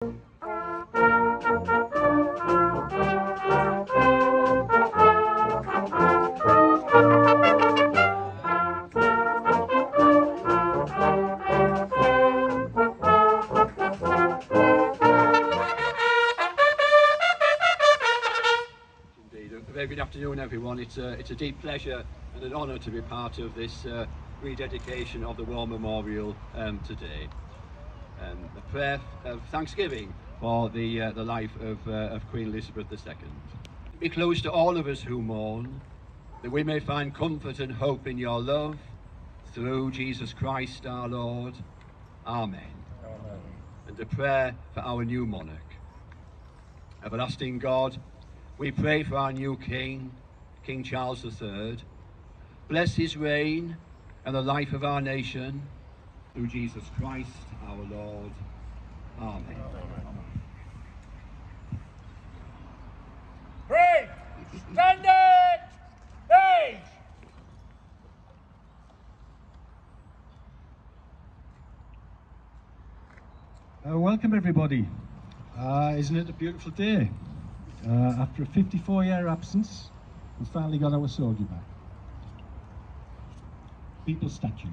Very good afternoon, everyone. It's a deep pleasure and an honour to be part of this rededication of the War Memorial today. A prayer of thanksgiving for the life of Queen Elizabeth II. Be close to all of us who mourn, that we may find comfort and hope in your love, through Jesus Christ our Lord. Amen. Amen. And a prayer for our new monarch. Everlasting God, we pray for our new King, King Charles III. Bless his reign and the life of our nation, through Jesus Christ our Lord. Amen. Pray! Standard! Stage! Welcome everybody. Isn't it a beautiful day? After a 54-year absence, we finally got our soldier back. People's statue.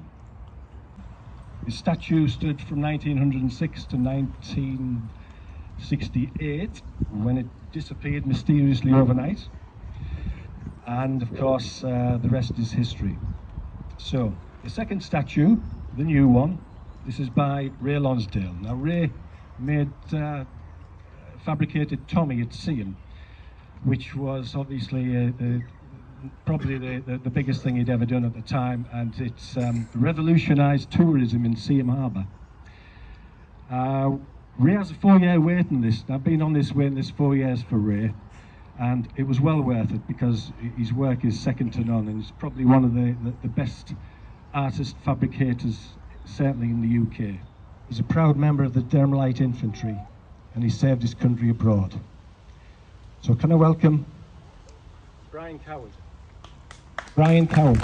His statue stood from 1906 to 1968, when it disappeared mysteriously overnight. And of course, the rest is history. So, the second statue, the new one, this is by Ray Lonsdale. Now, Ray made fabricated Tommy at Seaham, which was obviously probably the biggest thing he'd ever done at the time, and it's revolutionised tourism in Seaham Harbour. Ray has a 4-year waiting list. I've been on this waiting list 4 years for Ray, and it was well worth it because his work is second to none, and he's probably one of the best artist fabricators, certainly in the UK. He's a proud member of the Durham Light Infantry, and he served his country abroad. So can I welcome Brian Coward. Brian Coward.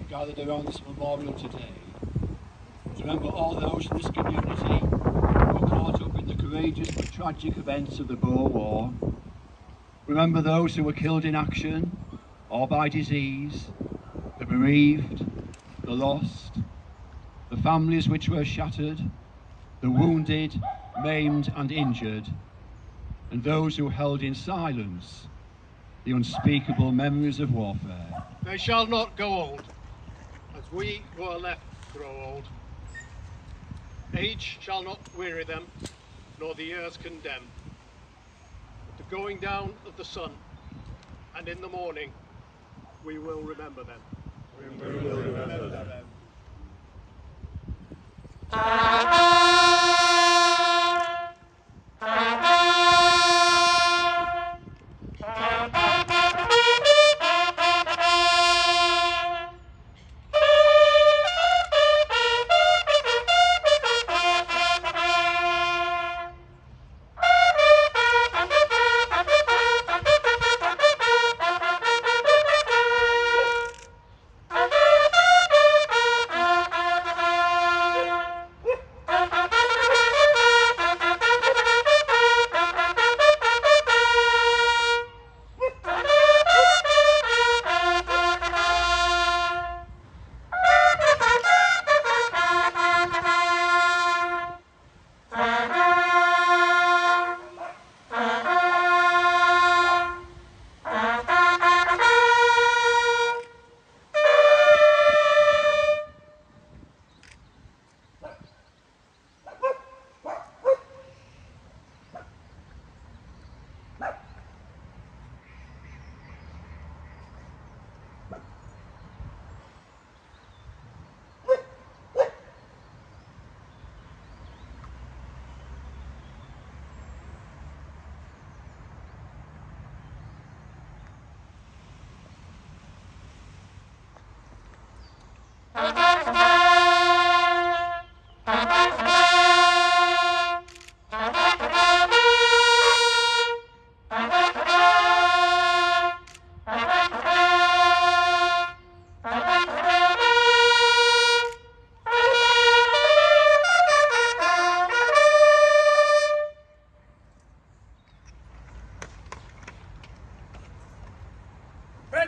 Gathered around this memorial today to remember all those in this community who were caught up in the courageous but tragic events of the Boer War. Remember those who were killed in action or by disease, the bereaved, the lost, the families which were shattered, the wounded, maimed and injured, and those who held in silence the unspeakable memories of warfare. They shall not go old, as we who are left grow old. Age shall not weary them, nor the years condemn. At the going down of the sun, and in the morning, we will remember them. We will remember them.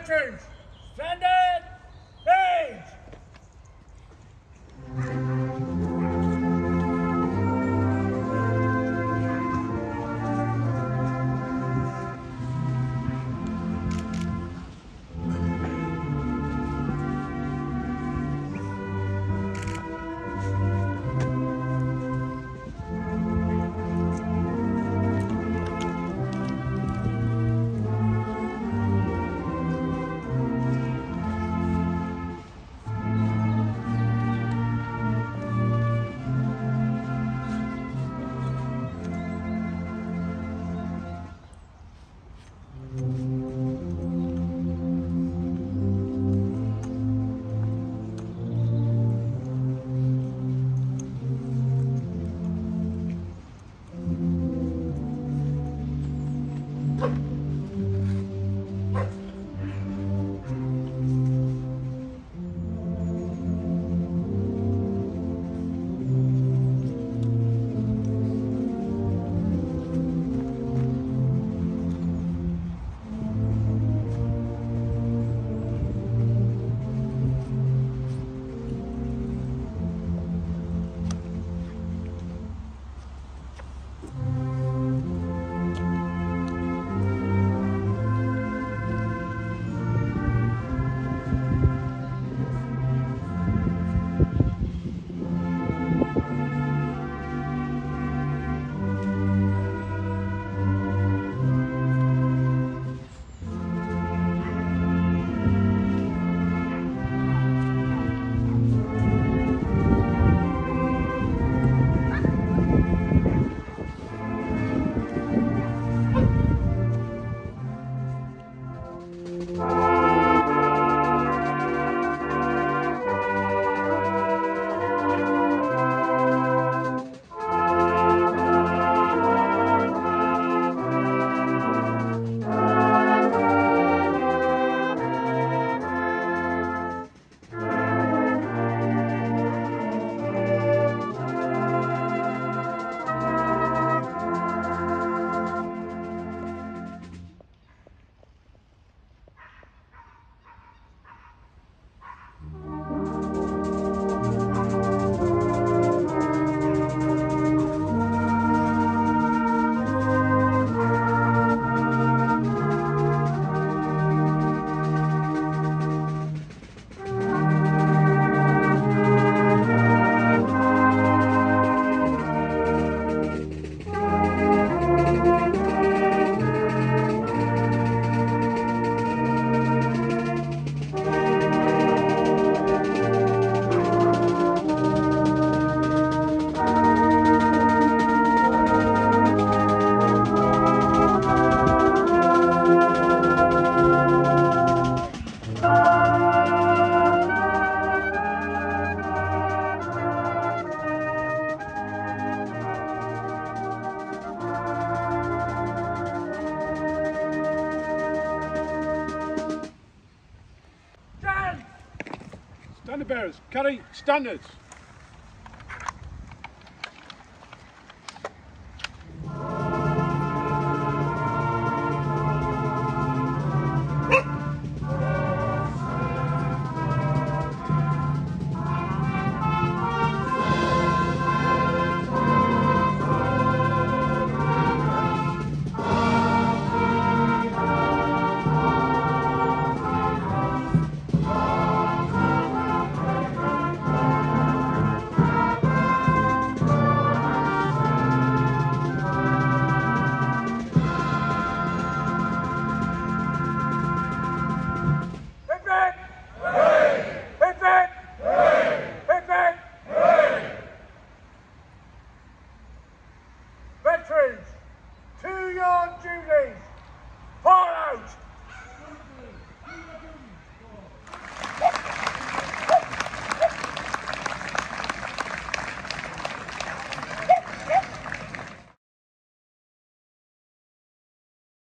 veterans, standard, age. Standard bearers, carry standards.